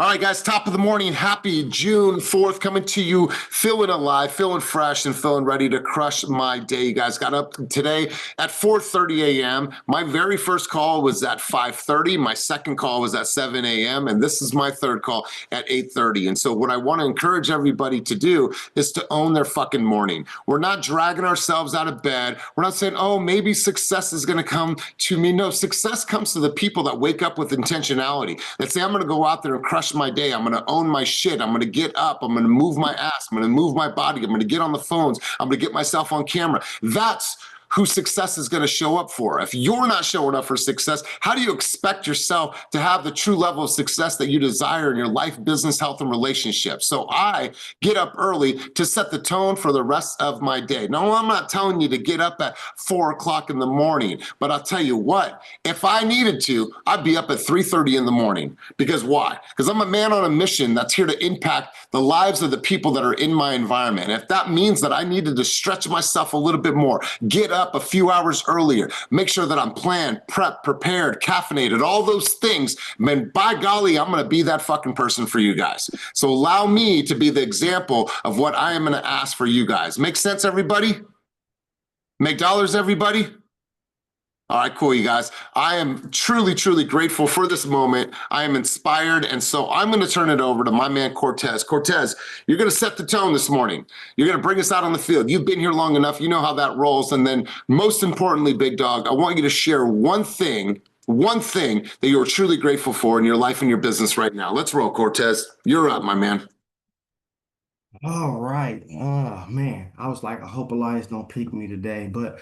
All right, guys, top of the morning. Happy June 4th, coming to you feeling alive, feeling fresh, and feeling ready to crush my day. You guys got up today at 4:30 a.m. My very first call was at 5:30. My second call was at 7 a.m. And this is my third call at 8:30. And so what I want to encourage everybody to do is to own their fucking morning. We're not dragging ourselves out of bed. We're not saying, oh, maybe success is going to come to me. No, success comes to the people that wake up with intentionality, that say, I'm going to go out there and crush my day. I'm going to own my shit. I'm going to get up. I'm going to move my ass. I'm going to move my body. I'm going to get on the phones. I'm going to get myself on camera. That's who success is going to show up for. If you're not showing up for success, how do you expect yourself to have the true level of success that you desire in your life, business, health, and relationships? So I get up early to set the tone for the rest of my day. No, I'm not telling you to get up at 4 o'clock in the morning, but I'll tell you what, if I needed to, I'd be up at 3:30 in the morning. Because why? Because I'm a man on a mission that's here to impact the lives of the people that are in my environment. And if that means that I needed to stretch myself a little bit more, get up a few hours earlier, make sure that I'm planned, prepped, prepared, caffeinated, all those things, man, by golly, I'm going to be that fucking person for you guys. So allow me to be the example of what I am going to ask for you guys. Make sense, everybody? Make dollars, everybody? All right, cool, you guys. I am truly, truly grateful for this moment. I am inspired, and so I'm going to turn it over to my man, Cortez. Cortez, you're going to set the tone this morning. You're going to bring us out on the field. You've been here long enough. You know how that rolls. And then most importantly, big dog, I want you to share one thing that you're truly grateful for in your life and your business right now. Let's roll, Cortez. You're up, my man. All right. Oh man. I was like, I hope Elias don't pick me today. But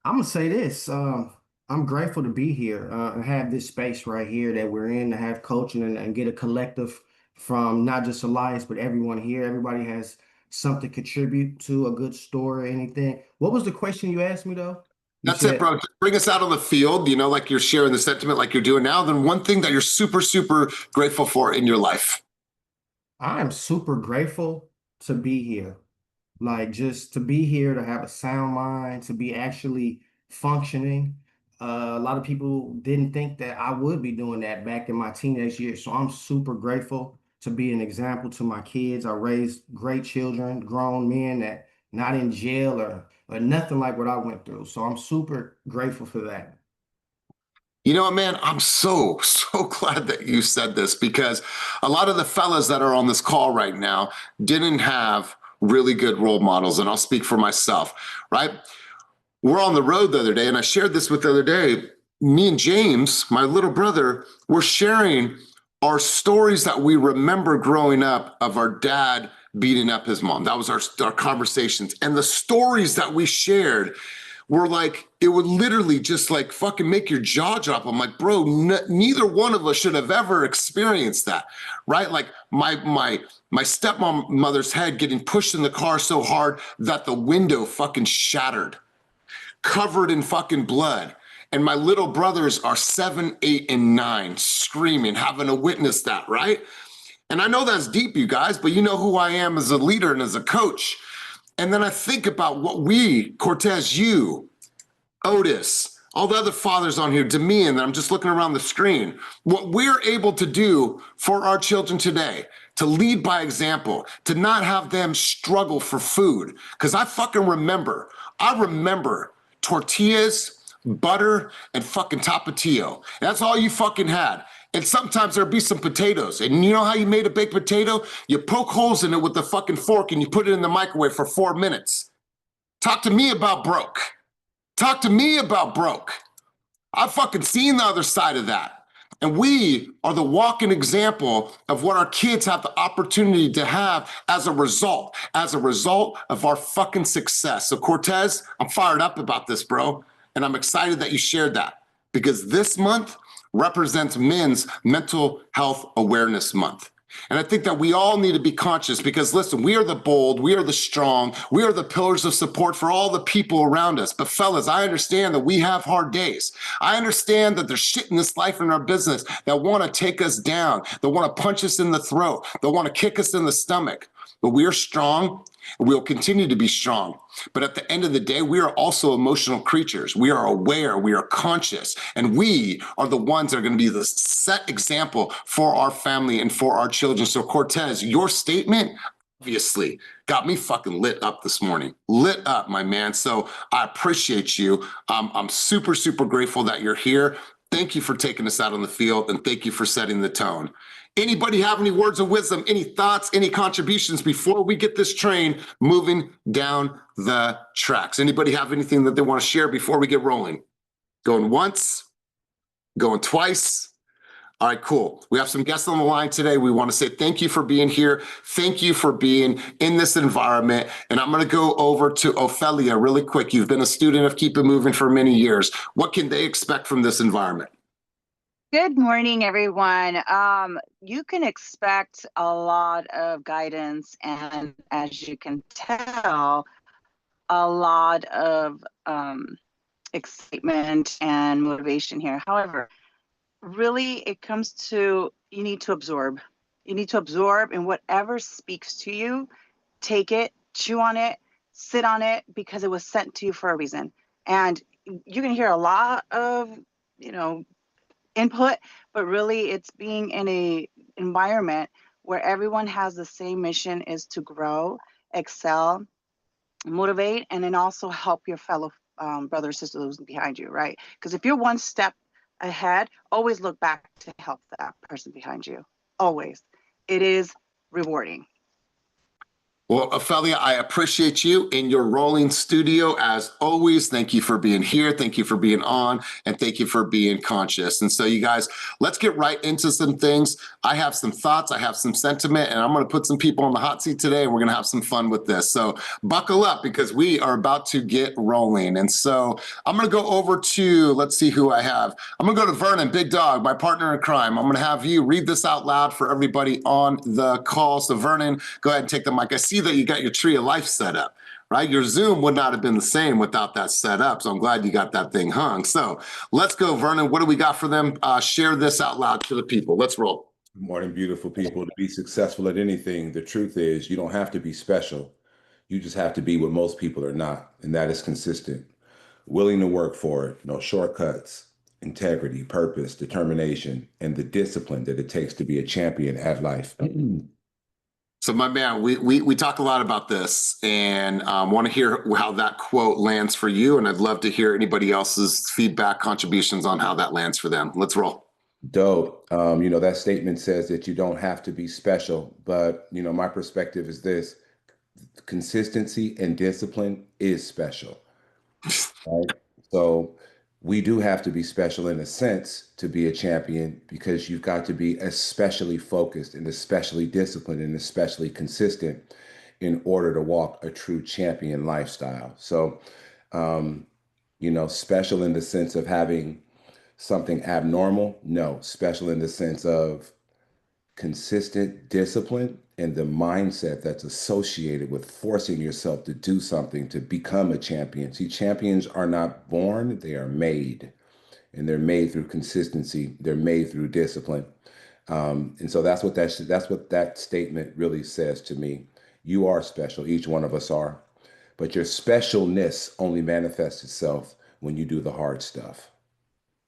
I'm gonna say this. I'm grateful to be here and have this space right here that we're in to have coaching and get a collective from not just Elias, but everyone here. Everybody has something to contribute to a good story, anything. What was the question you asked me though? You That's it, said bro. Just bring us out on the field, like you're sharing the sentiment like you're doing now. Then one thing that you're super, super grateful for in your life. I'm super grateful to be here. Like just to be here, to have a sound mind, to be actually functioning. A lot of people didn't think that I would be doing that back in my teenage years. So I'm super grateful to be an example to my kids. I raised great children, grown men that not in jail or nothing like what I went through. So I'm super grateful for that. You know what, man? I'm so, so glad that you said this because a lot of the fellas that are on this call right now didn't have really good role models. And I'll speak for myself, right? We're on the road the other day, and I shared this with the other day. Me and James, my little brother, were sharing our stories that we remember growing up of our dad beating up his mom. That was our conversations. And the stories that we shared were like, it would literally just like fucking make your jaw drop. I'm like, bro, neither one of us should have ever experienced that, right? Like my stepmother's head getting pushed in the car so hard that the window fucking shattered, covered in fucking blood. And my little brothers are 7, 8, and 9, screaming, having to witness that, right? And I know that's deep, you guys, but you know who I am as a leader and as a coach. And then I think about what we, Cortez, you, Otis, all the other fathers on here, Demian, that I'm just looking around the screen, what we're able to do for our children today, to lead by example, to not have them struggle for food. Because I remember tortillas, butter, and fucking tapatio. That's all you fucking had. And sometimes there'd be some potatoes. And you know how you made a baked potato? You poke holes in it with the fucking fork and you put it in the microwave for 4 minutes. Talk to me about broke. Talk to me about broke. I've fucking seen the other side of that. And we are the walking example of what our kids have the opportunity to have as a result of our fucking success. So Cortez, I'm fired up about this, bro. And I'm excited that you shared that because this month represents Men's Mental Health Awareness Month. And I think that we all need to be conscious because listen, we are the bold, we are the strong, we are the pillars of support for all the people around us. But fellas, I understand that we have hard days. I understand that there's shit in this life in our business that want to take us down, that want to punch us in the throat, that want to kick us in the stomach. But we are strong, We'll continue to be strong. But at the end of the day, we are also emotional creatures. We are aware, we are conscious, and we are the ones that are going to be the set example for our family and for our children. So Cortez, your statement obviously got me fucking lit up this morning. Lit up, my man. So I appreciate you. I'm super, super grateful that you're here. Thank you for taking us out on the field, and thank you for setting the tone. Anybody have any words of wisdom, any thoughts, any contributions before we get this train moving down the tracks? Anybody have anything that they want to share before we get rolling? Going once, going twice. All right, cool. We have some guests on the line today. We want to say thank you for being here. Thank you for being in this environment. And I'm going to go over to Ophelia really quick. You've been a student of Keep It Moving for many years. What can they expect from this environment? Good morning, everyone. You can expect a lot of guidance, and as you can tell, a lot of excitement and motivation here. However, really, it comes to you need to absorb. You need to absorb, and whatever speaks to you, take it, chew on it, sit on it, because it was sent to you for a reason. And you're going to hear a lot of, input, but really it's being in a environment where everyone has the same mission, is to grow, excel, motivate, and then also help your fellow brothers, sisters behind you, right? Because if you're one step ahead, always look back to help that person behind you. Always. It is rewarding. Well, Ophelia, I appreciate you in your rolling studio as always. Thank you for being here. Thank you for being on, and thank you for being conscious. And so you guys, let's get right into some things. I have some thoughts, I have some sentiment, and I'm going to put some people on the hot seat today, and we're going to have some fun with this. So buckle up, because we are about to get rolling. And so I'm going to go over to, let's see who I have. I'm going to go to Vernon, Big Dog, my partner in crime. I'm going to have you read this out loud for everybody on the call. So Vernon, go ahead and take the mic. I see that you got your tree of life set up, right? Your Zoom would not have been the same without that set up. So I'm glad you got that thing hung. So let's go, Vernon. What do we got for them? Share this out loud to the people. Let's roll. Good morning, beautiful people. To be successful at anything, the truth is you don't have to be special. You just have to be what most people are not, and that is consistent. Willing to work for it, no shortcuts, integrity, purpose, determination, and the discipline that it takes to be a champion at life. So my man, we talk a lot about this, and want to hear how that quote lands for you. And I'd love to hear anybody else's feedback, contributions on how that lands for them. Let's roll. Dope. That statement says that you don't have to be special, but my perspective is this: consistency and discipline is special. Right? So we do have to be special in a sense to be a champion, because you've got to be especially focused and especially disciplined and especially consistent in order to walk a true champion lifestyle. So, special in the sense of having something abnormal? No, special in the sense of consistent discipline and the mindset that's associated with forcing yourself to do something to become a champion. See, champions are not born, they are made. And they're made through consistency. They're made through discipline. And so that's what that statement really says to me. You are special. Each one of us are. But your specialness only manifests itself when you do the hard stuff.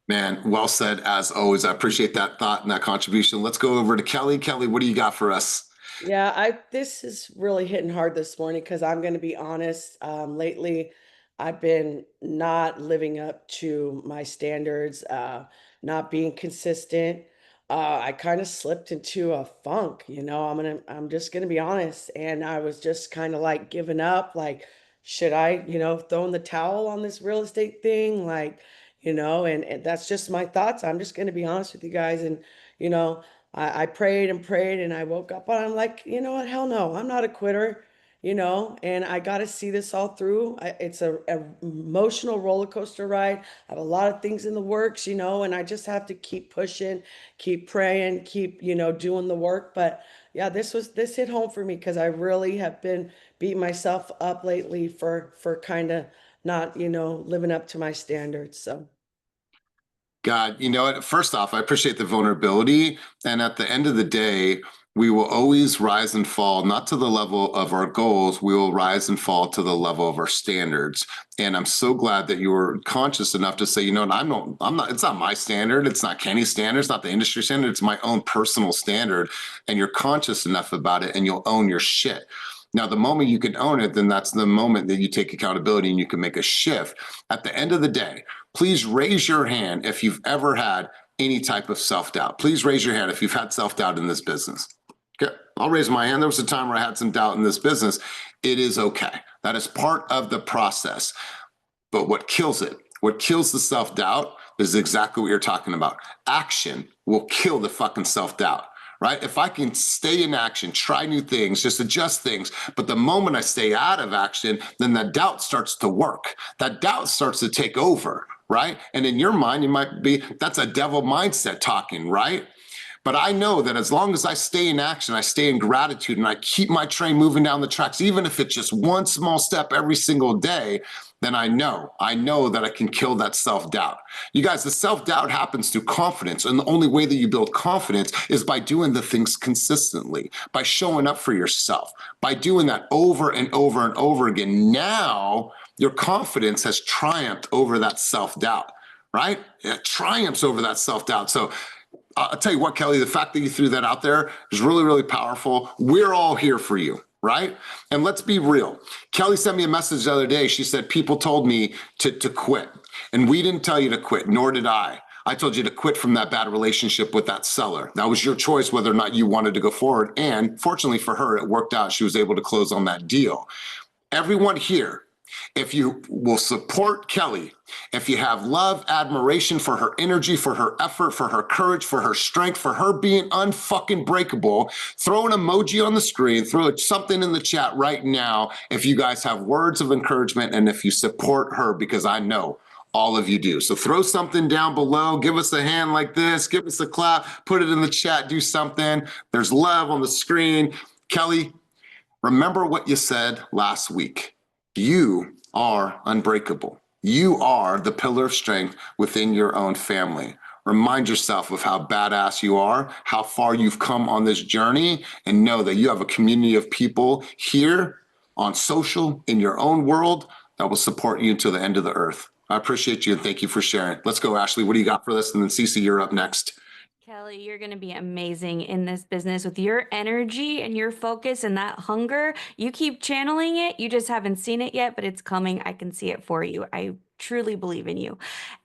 Man, well said as always. I appreciate that thought and that contribution. Let's go over to Kelly. Kelly, what do you got for us? Yeah, I this is really hitting hard this morning because I'm going to be honest. Lately, I've been not living up to my standards, not being consistent. I kind of slipped into a funk, I'm just gonna be honest, and I was just kind of like giving up. Like, should I, throw in the towel on this real estate thing? Like, and that's just my thoughts. I'm just gonna be honest with you guys, and you know. I prayed and prayed and I woke up and I'm like, you know what? Hell no, I'm not a quitter, and I got to see this all through. It's a emotional roller coaster ride. I have a lot of things in the works, and I just have to keep pushing, keep praying, keep, doing the work. But yeah, this hit home for me because I really have been beating myself up lately for kind of not, living up to my standards. So. God, you know what? First off, I appreciate the vulnerability. And at the end of the day, We will always rise and fall, not to the level of our goals. We will rise and fall to the level of our standards. And I'm so glad that you were conscious enough to say, you know, I'm not, it's not my standard. It's not Kenny's standard. It's not the industry standard. It's my own personal standard. And you're conscious enough about it and you'll own your shit. Now, the moment you can own it, then that's the moment that you take accountability and you can make a shift. At the end of the day, please raise your hand if you've ever had any type of self-doubt. Please raise your hand if you've had self-doubt in this business. Okay, I'll raise my hand. There was a time where I had some doubt in this business. It is okay. That is part of the process. But what kills it, what kills the self-doubt is exactly what you're talking about. Action will kill the fucking self-doubt, right? If I can stay in action, try new things, just adjust things, but the moment I stay out of action, then that doubt starts to work. That doubt starts to take over, right? And in your mind, you might be, that's a devil mindset talking, right? But I know that as long as I stay in action, I stay in gratitude, and I keep my train moving down the tracks, even if it's just one small step every single day, then I know that I can kill that self-doubt. You guys, the self-doubt happens through confidence. And the only way that you build confidence is by doing the things consistently, by showing up for yourself, by doing that over and over and over again. Now, your confidence has triumphed over that self-doubt, right? It triumphs over that self-doubt. So I'll tell you what, Kelly, the fact that you threw that out there is really, really powerful. We're all here for you, right? And let's be real. Kelly sent me a message the other day. She said, people told me to quit. And we didn't tell you to quit, nor did I. I told you to quit from that bad relationship with that seller. That was your choice whether or not you wanted to go forward. And fortunately for her, it worked out. She was able to close on that deal. Everyone here, if you will support Kelly, if you have love, admiration for her energy, for her effort, for her courage, for her strength, for her being unfucking breakable, throw an emoji on the screen, throw something in the chat right now if you guys have words of encouragement and if you support her, because I know all of you do. So throw something down below, give us a hand like this, give us a clap, put it in the chat, do something. There's love on the screen. Kelly, remember what you said last week. You are unbreakable. You are the pillar of strength within your own family. Remind yourself of how badass you are, how far you've come on this journey, and know that you have a community of people here on social, in your own world, that will support you until the end of the earth. I appreciate you and thank you for sharing. Let's go, Ashley. What do you got for this? And then Cece, you're up next. Kelly, you're going to be amazing in this business with your energy and your focus and that hunger. You keep channeling it. You just haven't seen it yet, but it's coming. I can see it for you. I truly believe in you.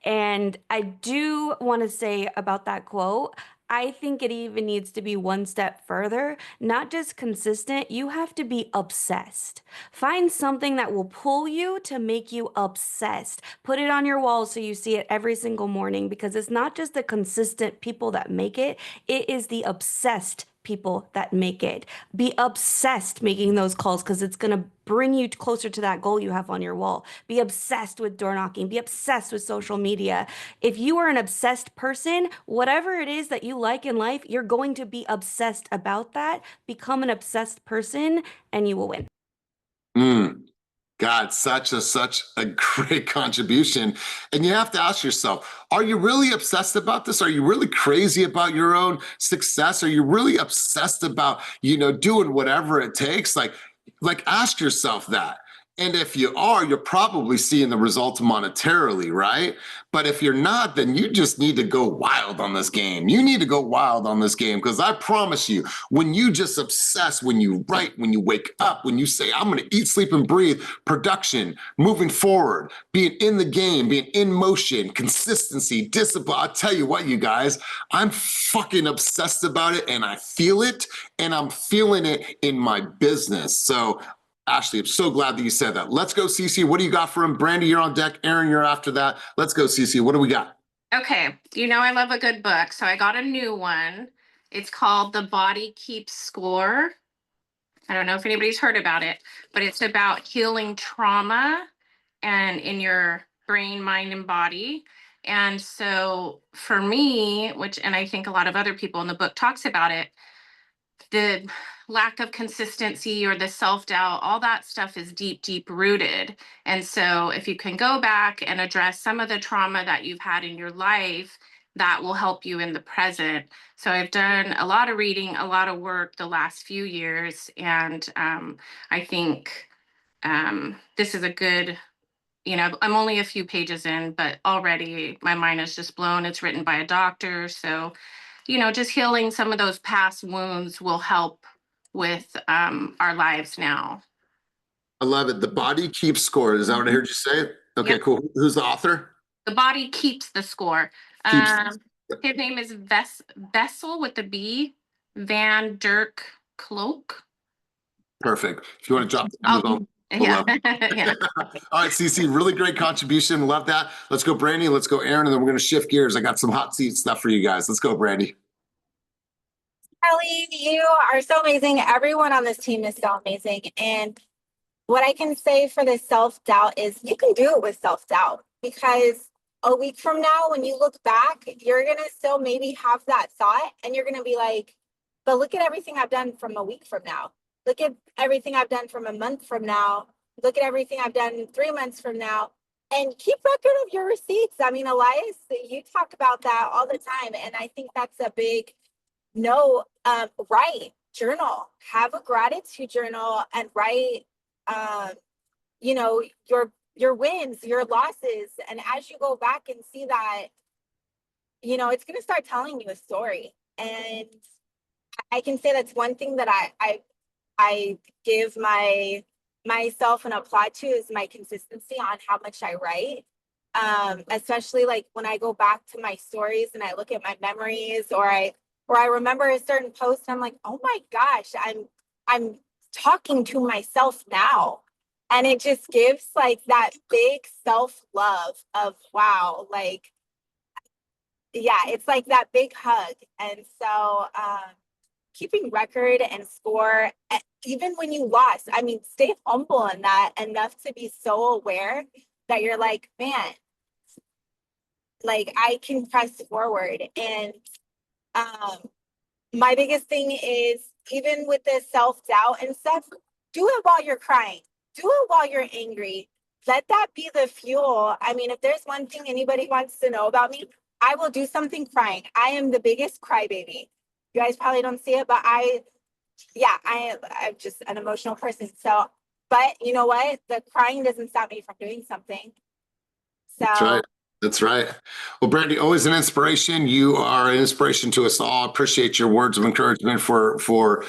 And I do want to say about that quote, I think it even needs to be one step further, not just consistent. You have to be obsessed. Find something that will pull you to make you obsessed. Put it on your wall so you see it every single morning, because it's not just the consistent people that make it, it is the obsessed people that make it. Be obsessed making those calls, because it's going to bring you closer to that goal you have on your wall. Be obsessed with door knocking. Be obsessed with social media. If you are an obsessed person, whatever it is that you like in life, you're going to be obsessed about that. Become an obsessed person and you will win. God, such a great contribution. And you have to ask yourself, are you really obsessed about this? Are you really crazy about your own success? Are you really obsessed about, doing whatever it takes? Like ask yourself that. And if you are, you're probably seeing the results monetarily, right? But if you're not, then you just need to go wild on this game. You need to go wild on this game, because I promise you, when you just obsess, when you write, when you wake up, when you say, I'm going to eat, sleep, and breathe production, moving forward, being in the game, being in motion, consistency, discipline. I'll tell you what, you guys, I'm fucking obsessed about it, and I feel it, and I'm feeling it in my business. So Ashley, I'm so glad that you said that. Let's go, Cece. What do you got for him? Brandy, you're on deck. Aaron, you're after that. Let's go, Cece. What do we got? Okay, I love a good book, so I got a new one. It's called The Body Keeps Score. I don't know if anybody's heard about it, but it's about healing trauma and in your brain, mind, and body. And so for me, and I think a lot of other people in the book talks about it, the lack of consistency or the self-doubt, all that stuff is deep, deep rooted. And so if you can go back and address some of the trauma that you've had in your life, that will help you in the present. So I've done a lot of reading, a lot of work the last few years, and I think this is a good, I'm only a few pages in, but already my mind is just blown. It's written by a doctor. So, just healing some of those past wounds will help with our lives now. I love it. The body keeps score. Is that what I heard you say? Okay, Yep. cool. Who's the author? The body keeps the score. Keeps. His name is Vessel with the B, Van Dirk Cloak. Perfect. If you want to drop the Oh, Amazon yeah. below. Yeah. All right, CC, really great contribution. Love that. Let's go, Brandy. Let's go, Aaron, and then we're going to shift gears. I got some hot seat stuff for you guys. Let's go, Brandy. Ellie, you are so amazing. Everyone on this team is so amazing. And what I can say for this self-doubt is you can do it with self-doubt, because a week from now, when you look back, you're going to still maybe have that thought and you're going to be like, but look at everything I've done from a week from now. Look at everything I've done from a month from now. Look at everything I've done 3 months from now. And keep record of your receipts. I mean, Elias, you talk about that all the time. And I think that's a big no. Write, journal, have a gratitude journal, and write your wins, your losses. And as you go back and see that, it's going to start telling you a story. And I can say that's one thing that I give myself and apply to is my consistency on how much I write. Especially like when I go back to my stories and I look at my memories, or I remember a certain post and I'm like, oh my gosh, I'm talking to myself now. And it just gives like that big self-love of wow, like, yeah, it's like that big hug. And so keeping record and score, even when you lost, I mean, stay humble in that enough to be so aware that you're like, man, like I can press forward. And my biggest thing is, even with the self-doubt and stuff, do it while you're crying, do it while you're angry. Let that be the fuel. I mean, if there's one thing anybody wants to know about me, I will do something crying. I am the biggest crybaby. You guys probably don't see it, but I'm just an emotional person. So, but you know what? The crying doesn't stop me from doing something. So That's right. That's right. Well, Brandy, always an inspiration. You are an inspiration to us all. Appreciate your words of encouragement for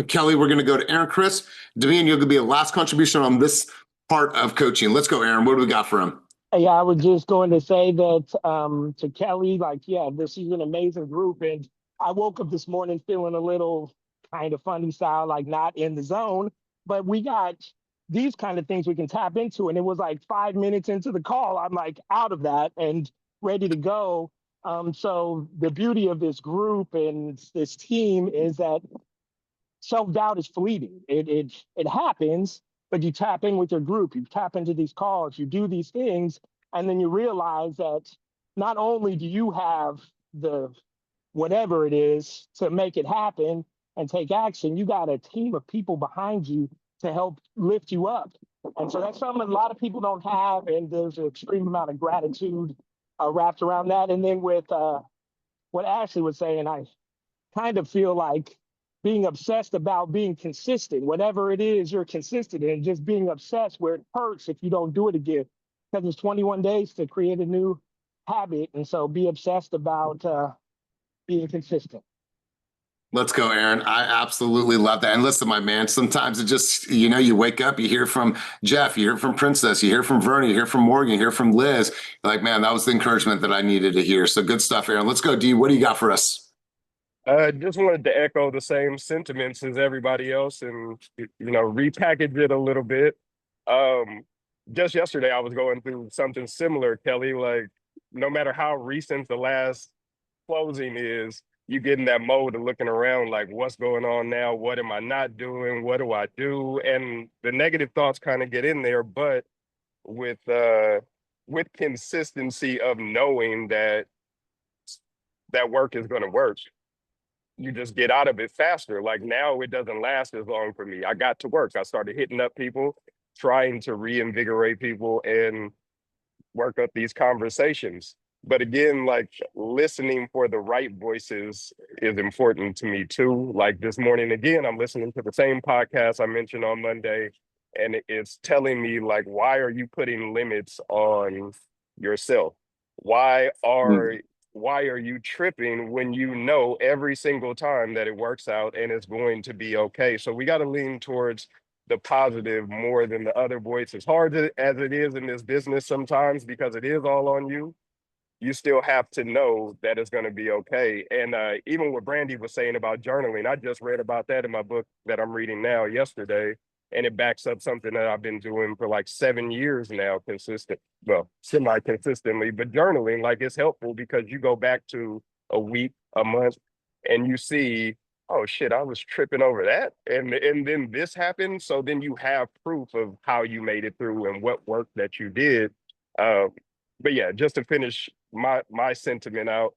Kelly. We're going to go to Aaron. Chris, Damien, you're going to be a last contribution on this part of coaching. Let's go, Aaron. What do we got for him? Yeah, I was just going to say that to Kelly, like, yeah, this is an amazing group. And I woke up this morning feeling a little kind of funny style, like not in the zone, but we got these kind of things we can tap into. And it was like 5 minutes into the call, I'm like out of that and ready to go. So the beauty of this group and this team is that self-doubt is fleeting. It happens, but you tap in with your group, you tap into these calls, you do these things, and then you realize that not only do you have the whatever it is to make it happen and take action, you got a team of people behind you to help lift you up. And so that's something a lot of people don't have, and there's an extreme amount of gratitude wrapped around that. And then with what Ashley was saying, I kind of feel like being obsessed about being consistent, whatever it is you're consistent in, just being obsessed where it hurts if you don't do it again, because it's 21 days to create a new habit. And so be obsessed about being consistent. Let's go, Aaron. I absolutely love that. And listen, my man, sometimes it just, you wake up, you hear from Jeff, you hear from Princess, you hear from Vernie, you hear from Morgan, you hear from Liz. You're like, man, that was the encouragement that I needed to hear. So good stuff, Aaron. Let's go, D. What do you got for us? Just wanted to echo the same sentiments as everybody else and, repackage it a little bit. Just yesterday, I was going through something similar, Kelly. Like, no matter how recent the last closing is, you get in that mode of looking around like, what's going on now? What am I not doing? What do I do? And the negative thoughts kind of get in there, but with consistency of knowing that work is going to work, you just get out of it faster. Like now it doesn't last as long for me. I got to work. I started hitting up people, trying to reinvigorate people and work up these conversations. But again, like listening for the right voices is important to me too. Like this morning, again, I'm listening to the same podcast I mentioned on Monday, and it's telling me like, why are you putting limits on yourself? Why are Mm. why are you tripping when you know every single time that it works out and it's going to be okay? So we got to lean towards the positive more than the other voice. As hard as it is in this business sometimes because it is all on you, you still have to know that it's going to be okay. And even what Brandy was saying about journaling, I just read about that in my book that I'm reading now yesterday. And it backs up something that I've been doing for like 7 years now, semi consistently. But journaling, like, it's helpful because you go back to a week, a month, and you see, oh shit, I was tripping over that. And then this happened. So then you have proof of how you made it through and what work that you did. Um, but yeah, just to finish my sentiment out,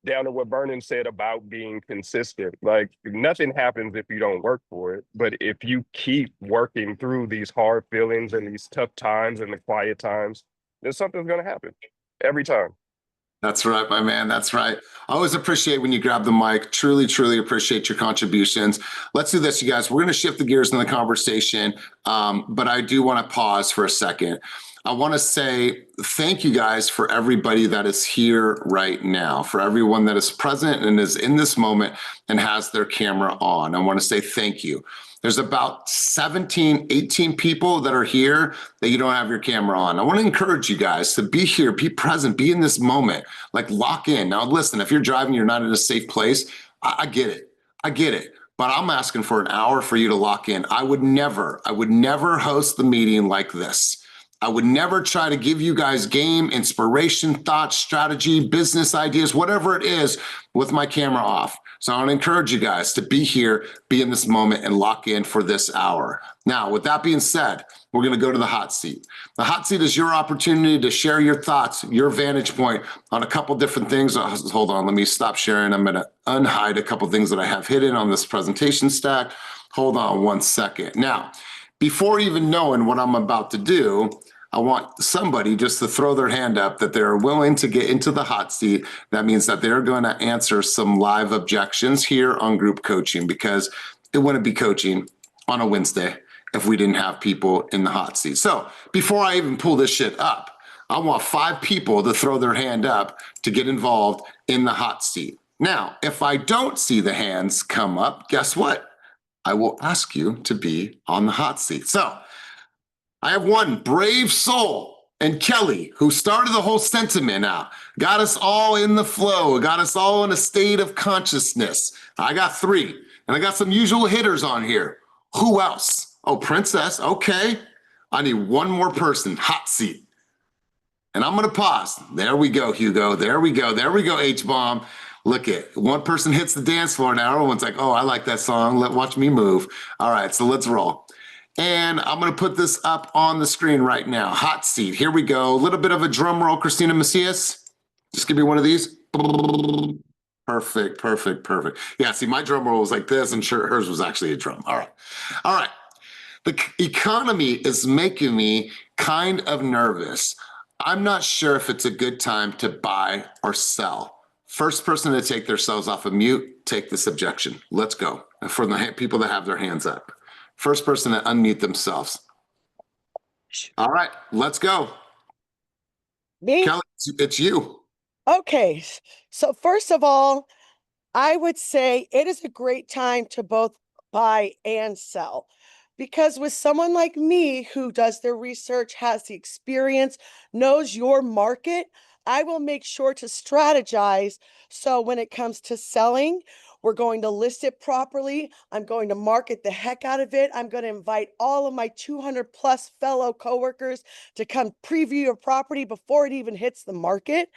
down to what Vernon said about being consistent. Like nothing happens if you don't work for it. But if you keep working through these hard feelings and these tough times and the quiet times, then something's gonna happen every time. That's right, my man. That's right. I always appreciate when you grab the mic. Truly, truly appreciate your contributions. Let's do this, you guys. We're going to shift the gears in the conversation, but I do want to pause for a second. I want to say thank you guys for everybody that is here right now, for everyone that is present and is in this moment and has their camera on. I want to say thank you. There's about 17, 18 people that are here that you don't have your camera on. I want to encourage you guys to be here, be present, be in this moment, like lock in. Now, listen, if you're driving, you're not in a safe place. I get it. I get it. But I'm asking for an hour for you to lock in. I would never host the meeting like this. I would never try to give you guys game, inspiration, thoughts, strategy, business ideas, whatever it is with my camera off. So I want to encourage you guys to be here, be in this moment and lock in for this hour. Now, with that being said, we're going to go to the hot seat. The hot seat is your opportunity to share your thoughts, your vantage point on a couple different things. Hold on, let me stop sharing. I'm going to unhide a couple things that I have hidden on this presentation stack. Hold on one second. Now, before even knowing what I'm about to do, I want somebody just to throw their hand up that they're willing to get into the hot seat. That means that they're going to answer some live objections here on group coaching, because it wouldn't be coaching on a Wednesday if we didn't have people in the hot seat. So before I even pull this shit up, I want 5 people to throw their hand up to get involved in the hot seat. Now, if I don't see the hands come up, guess what? I will ask you to be on the hot seat. So I have one brave soul and Kelly, who started the whole sentiment out, got us all in the flow, got us all in a state of consciousness. I got 3, and I got some usual hitters on here. Who else? Oh, Princess. Okay. I need one more person. Hot seat. And I'm going to pause. There we go, Hugo. There we go. There we go, H-Bomb. Look at one person hits the dance floor now. Everyone's like, oh, I like that song. Watch me move. All right, so let's roll. And I'm going to put this up on the screen right now. Hot seat. Here we go. A little bit of a drum roll, Christina Macias. Just give me one of these. Perfect, perfect, perfect. Yeah, see, my drum roll was like this, and sure, hers was actually a drum. All right. All right. The economy is making me kind of nervous. I'm not sure if it's a good time to buy or sell. First person to take themselves off of mute, take this objection. Let's go. For the people that have their hands up. First person to unmute themselves. All right, let's go. Me? Kelly, it's you. Okay. So first of all, I would say it is a great time to both buy and sell, because with someone like me who does their research, has the experience, knows your market, I will make sure to strategize. So when it comes to selling, we're going to list it properly. I'm going to market the heck out of it. I'm going to invite all of my 200 plus fellow coworkers to come preview your property before it even hits the market.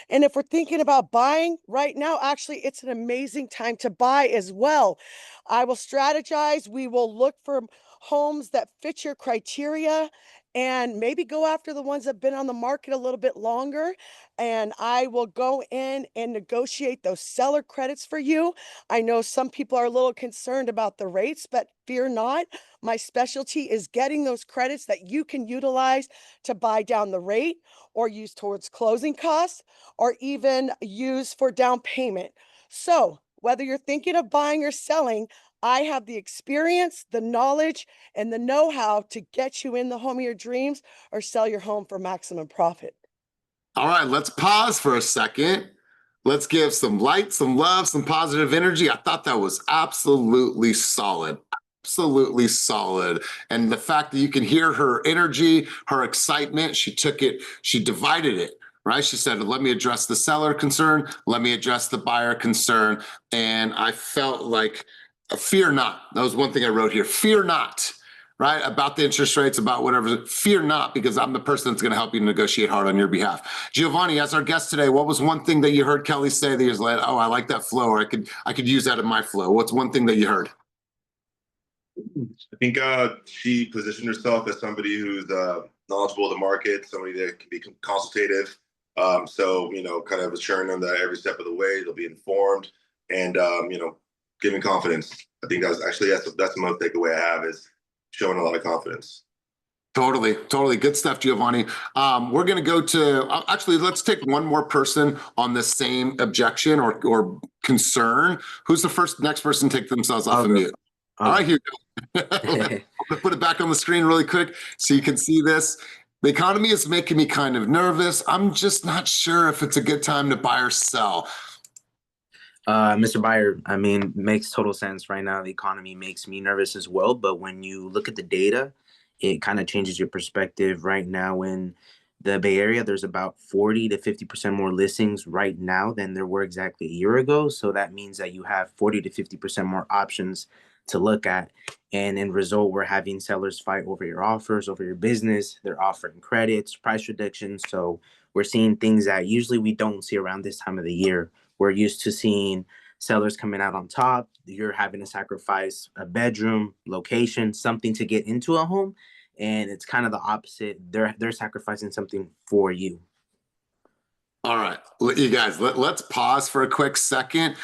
And if we're thinking about buying right now, actually, it's an amazing time to buy as well. I will strategize. We will look for homes that fit your criteria. and maybe go after the ones that have been on the market a little bit longer. And I will go in and negotiate those seller credits for you. I know some people are a little concerned about the rates, but fear not. My specialty is getting those credits that you can utilize to buy down the rate or use towards closing costs or even use for down payment. So, whether you're thinking of buying or selling, I have the experience, the knowledge, and the know-how to get you in the home of your dreams or sell your home for maximum profit. All right, let's pause for a second. Let's give some light, some love, some positive energy. I thought that was absolutely solid. Absolutely solid. And the fact that you can hear her energy, her excitement, she took it, she divided it, right? She said, let me address the seller concern, let me address the buyer concern. And I felt like, fear not. That was one thing I wrote here. Fear not, right? About the interest rates, about whatever. Fear not, because I'm the person that's going to help you negotiate hard on your behalf. Giovanni, as our guest today, what was one thing that you heard Kelly say that you was like, oh, I like that flow, or I could use that in my flow? What's one thing that you heard? I think she positioned herself as somebody who's knowledgeable of the market, somebody that can be consultative. So, kind of assuring them that every step of the way they'll be informed and, giving confidence. I think that's the most takeaway I have is showing a lot of confidence. Totally. Good stuff, Giovanni. We're going to go to, actually, let's take one more person on the same objection or concern. Who's the next person to take themselves off of mute? All right, Hugo. I'm going to put it back on the screen really quick so you can see this. The economy is making me kind of nervous. I'm just not sure if it's a good time to buy or sell. Mr. Buyer, I mean, makes total sense right now. The economy makes me nervous as well. But when you look at the data, it kind of changes your perspective. Right now in the Bay Area, there's about 40 to 50% more listings right now than there were exactly a year ago. So that means that you have 40 to 50% more options to look at. And in result, we're having sellers fight over your offers, over your business. They're offering credits, price reductions. So we're seeing things that usually we don't see around this time of the year. We're used to seeing sellers coming out on top. You're having to sacrifice a bedroom, location, something to get into a home. And it's kind of the opposite. They're sacrificing something for you. All right, you guys, let's pause for a quick second.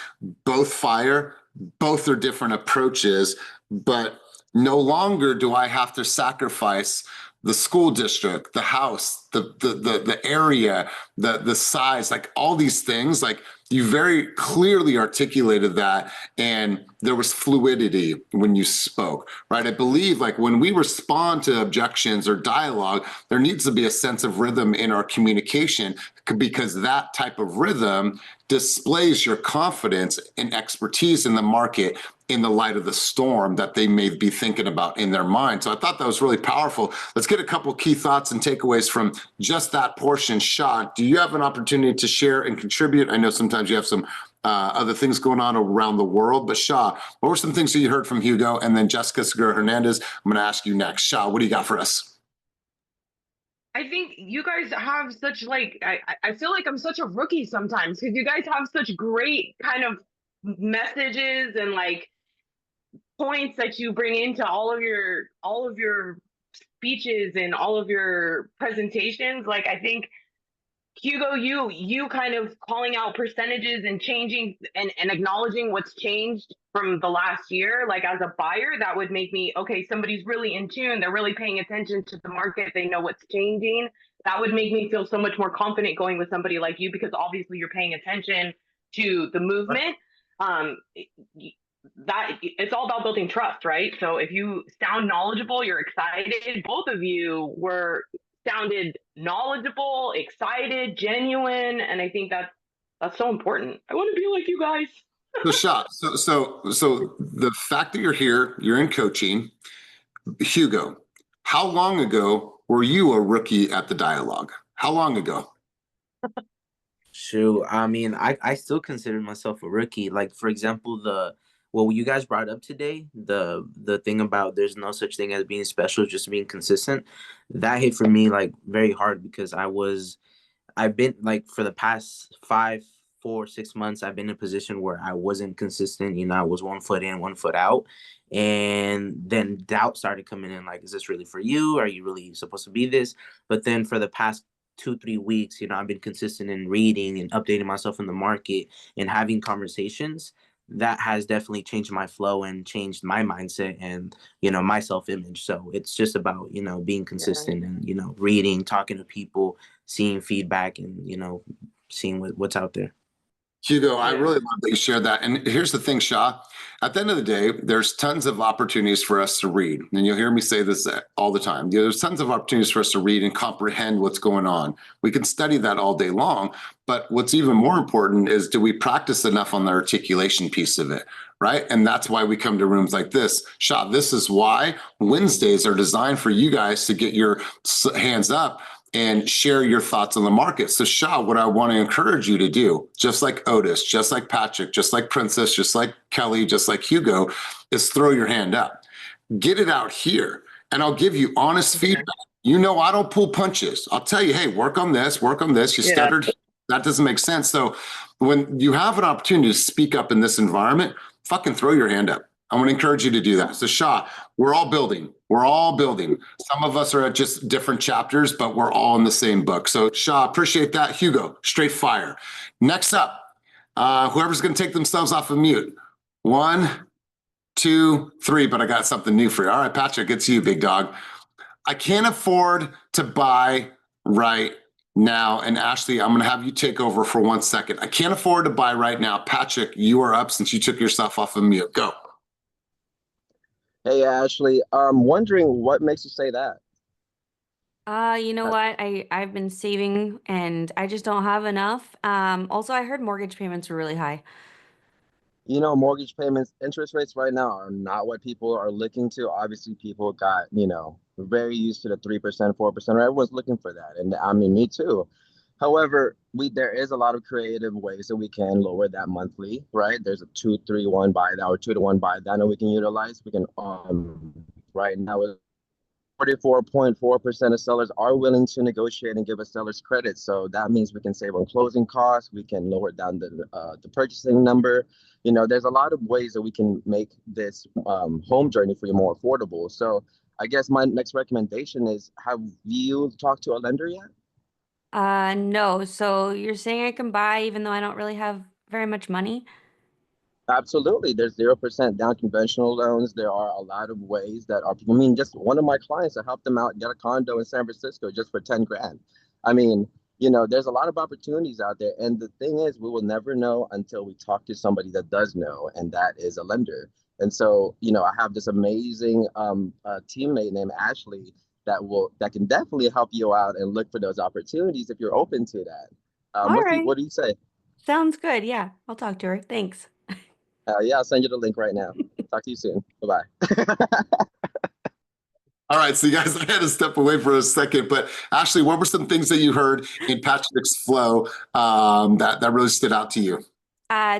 Both fire, both are different approaches, but no longer do I have to sacrifice the school district, the house, the area, the size, like all these things. Like you very clearly articulated that, and there was fluidity when you spoke, right? I believe like when we respond to objections or dialogue, there needs to be a sense of rhythm in our communication, because that type of rhythm displays your confidence and expertise in the market in the light of the storm that they may be thinking about in their mind. So I thought that was really powerful. Let's get a couple key thoughts and takeaways from just that portion. Shah, do you have an opportunity to share and contribute? I know sometimes you have some other things going on around the world, but Shah, what were some things that you heard from Hugo? And then Jessica Segura Hernandez, I'm gonna ask you next. Shah, what do you got for us? I think you guys have such I feel like I'm such a rookie sometimes because you guys have such great kind of messages and points that you bring into all of your speeches and all of your presentations. I think Hugo, you kind of calling out percentages and changing and acknowledging what's changed from the last year, as a buyer, that would make me, okay, somebody's really in tune. They're really paying attention to the market. They know what's changing. That would make me feel so much more confident going with somebody like you, because obviously you're paying attention to the movement. That it's all about building trust, right? So if you sound knowledgeable, you're excited. Both of you sounded knowledgeable, excited, genuine, and I think that's so important. I want to be like you guys. So Shah, so the fact that you're here, you're in coaching. Hugo, how long ago were you a rookie at the dialogue? How long ago? Shoot, I mean, I still consider myself a rookie. Like, for example, what you guys brought up today, the thing about there's no such thing as being special, just being consistent, that hit for me very hard, because I've been for the past 4 or 6 months, I've been in a position where I wasn't consistent. You know, I was 1 foot in, 1 foot out. And then doubt started coming in, like, is this really for you? Are you really supposed to be this? But then for the past 2, 3 weeks, you know, I've been consistent in reading and updating myself in the market and having conversations. That has definitely changed my flow and changed my mindset and, you know, my self-image. So it's just about, you know, being consistent and, you know, reading, talking to people, seeing feedback, and, you know, seeing what's out there. Hugo, I Yeah. really love that you shared that. And here's the thing, Shah. At the end of the day, there's tons of opportunities for us to read. And you'll hear me say this all the time. There's tons of opportunities for us to read and comprehend what's going on. We can study that all day long. But what's even more important is, do we practice enough on the articulation piece of it? Right. And that's why we come to rooms like this. Shah, this is why Wednesdays are designed for you guys to get your hands up and share your thoughts on the market. So Shah, what I want to encourage you to do, just like Otis, just like Patrick, just like Princess, just like Kelly, just like Hugo, is throw your hand up. Get it out here, and I'll give you honest feedback. You know, I don't pull punches. I'll tell you, hey, work on this, work on this. You stuttered. That doesn't make sense. So when you have an opportunity to speak up in this environment, fucking throw your hand up. I want to encourage you to do that. So Shah, we're all building. We're all building. Some of us are at just different chapters, but we're all in the same book. So Shah, appreciate that. Hugo, straight fire. Next up, whoever's going to take themselves off of mute. 1, 2, 3, but I got something new for you. All right, Patrick, it's you, big dog. I can't afford to buy right now. And Ashley, I'm going to have you take over for 1 second. I can't afford to buy right now. Patrick, you are up since you took yourself off of mute. Go. Hey Ashley, I'm wondering what makes you say that. You know what? I've been saving and I just don't have enough. Also, I heard mortgage payments were really high. You know, mortgage payments, interest rates right now are not what people are looking to. Obviously, people got, very used to the 3%, 4%. Everyone's looking for that. And I mean, me too. However, there is a lot of creative ways that we can lower that monthly, right? There's a 2-3-1 buy that or 2-to-1 buy that we can utilize. We can right now 44.4% of sellers are willing to negotiate and give us sellers credit. So that means we can save on closing costs. We can lower down the purchasing number. There's a lot of ways that we can make this home journey for you more affordable. So I guess my next recommendation is, have you talked to a lender yet? No. So you're saying I can buy even though I don't really have very much money? Absolutely. There's 0% down conventional loans. There are a lot of ways that are, just one of my clients, I helped them out get a condo in San Francisco just for 10 grand. I mean, there's a lot of opportunities out there. And the thing is, we will never know until we talk to somebody that does know, and that is a lender. And so, I have this amazing teammate named Ashley that can definitely help you out and look for those opportunities if you're open to that. All right. What do you say? Sounds good. Yeah, I'll talk to her. Thanks. Yeah, I'll send you the link right now. Talk to you soon. Bye-bye. All right, so you guys, I had to step away for a second, but Ashley, what were some things that you heard in Patrick's flow that really stood out to you?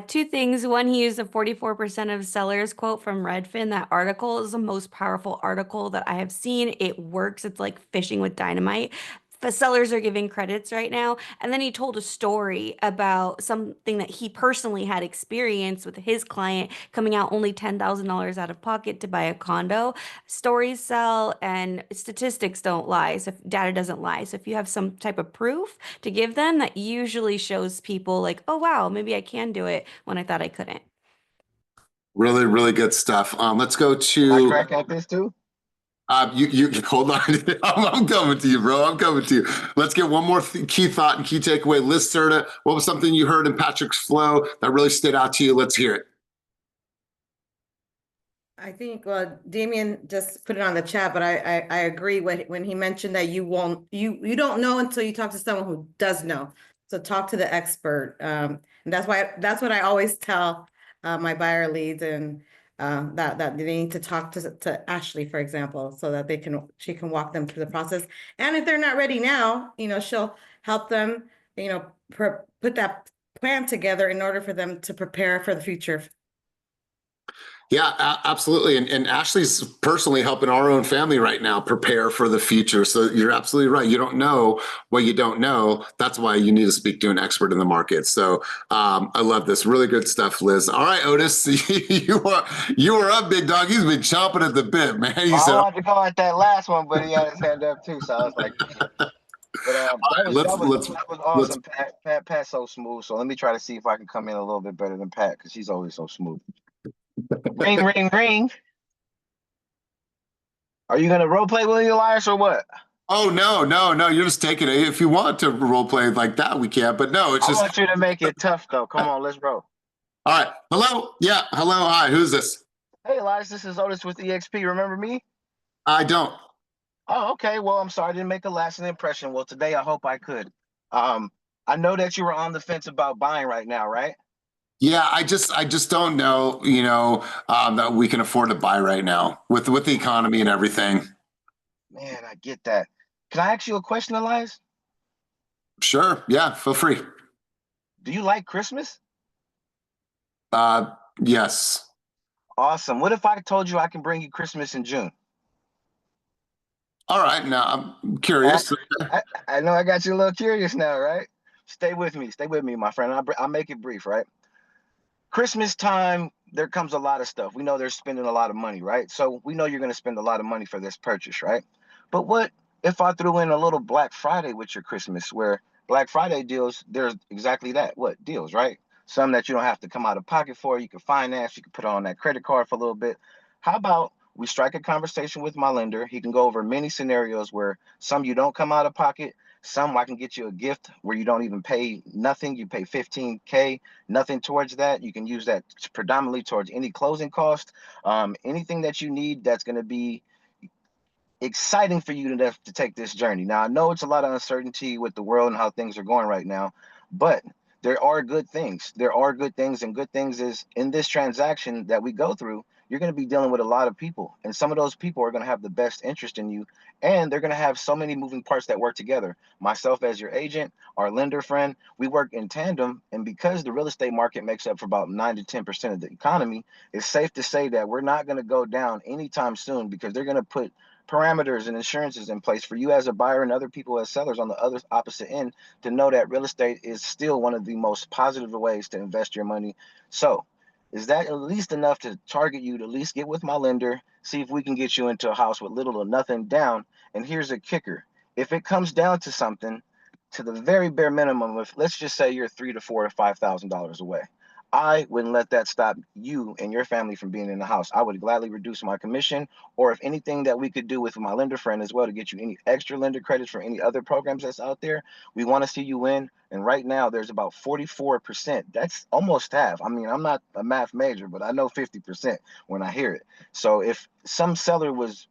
Two things. One, he used a 44% of sellers quote from Redfin. That article is the most powerful article that I have seen. It works. It's like fishing with dynamite. The sellers are giving credits right now. And then he told a story about something that he personally had experienced with his client coming out only $10,000 out of pocket to buy a condo. Stories sell and statistics don't lie. So if data doesn't lie. So if you have some type of proof to give them, that usually shows people like, oh, wow, maybe I can do it when I thought I couldn't. Really, really good stuff. Let's go Can I to crack at this too? you hold on. I'm coming to you, bro. I'm coming to you. Let's get one more key thought and key takeaway. Liz Serta, what was something you heard in Patrick's flow that really stood out to you? Let's hear it. I think Damien just put it on the chat, but I agree when he mentioned that you don't know until you talk to someone who does know. So talk to the expert. And that's what I always tell my buyer leads, and that they need to talk to Ashley, for example, so that she can walk them through the process. And if they're not ready now, she'll help them, put that plan together in order for them to prepare for the future. Yeah, absolutely. And Ashley's personally helping our own family right now prepare for the future. So you're absolutely right. You don't know what you don't know. That's why you need to speak to an expert in the market. So I love this. Really good stuff, Liz. All right, Otis, you are up, big dog. He's been chomping at the bit, man. He Well, I said, wanted to go at that last one, but he had his hand up too, so I was like, damn. But that was let's awesome, Pat. Pat's so smooth. So let me try to see if I can come in a little bit better than Pat because he's always so smooth. Ring, ring, ring. Are you gonna role play with Elias or what? Oh, no. You're just taking it. If you want to role play like that, we can. But no, it's I just. want you to make it tough though. Come on, let's roll. All right. Hello. Yeah. Hello. Hi. Who's this? Hey, Elias, this is Otis with EXP. Remember me? I don't. Oh, okay. Well, I'm sorry I didn't make a lasting impression. Well, today I hope I could. I know that you were on the fence about buying right now, right? Yeah. I just don't know, that we can afford to buy right now with the economy and everything. Man, I get that. Can I ask you a question, Elias? Sure. Yeah. Feel free. Do you like Christmas? Yes. Awesome. What if I told you I can bring you Christmas in June? All right. Now I'm I, curious. I know I got you a little curious now, right? Stay with me. Stay with me, my friend. I'll make it brief, right? Christmas time, there comes a lot of stuff. We know they're spending a lot of money, right? So we know you're going to spend a lot of money for this purchase, right? But what if I threw in a little Black Friday with your Christmas, where Black Friday deals, there's exactly that. What deals, right? Some that you don't have to come out of pocket for. You can finance, you can put on that credit card for a little bit. How about we strike a conversation with my lender? He can go over many scenarios where some you don't come out of pocket, some I can get you a gift where you don't even pay nothing. You pay 15K, nothing towards that. You can use that predominantly towards any closing cost, anything that you need that's going to be exciting for you to take this journey. Now, I know it's a lot of uncertainty with the world and how things are going right now, but there are good things. There are good things, and good things is in this transaction that we go through, you're going to be dealing with a lot of people, and some of those people are going to have the best interest in you, and they're going to have so many moving parts that work together. Myself as your agent, our lender friend, we work in tandem, and because the real estate market makes up for about 9 to 10% of the economy, it's safe to say that we're not going to go down anytime soon because they're going to put parameters and insurances in place for you as a buyer and other people as sellers on the other opposite end to know that real estate is still one of the most positive ways to invest your money. So is that at least enough to target you to at least get with my lender, see if we can get you into a house with little or nothing down? And here's a kicker. If it comes down to something, to the very bare minimum, if let's just say you're $3,000 to $4,000 to $5,000 away, I wouldn't let that stop you and your family from being in the house. I would gladly reduce my commission, or if anything that we could do with my lender friend as well to get you any extra lender credits for any other programs that's out there. We want to see you win. And right now there's about 44%. That's almost half. I mean, I'm not a math major, but I know 50% when I hear it. So if some seller was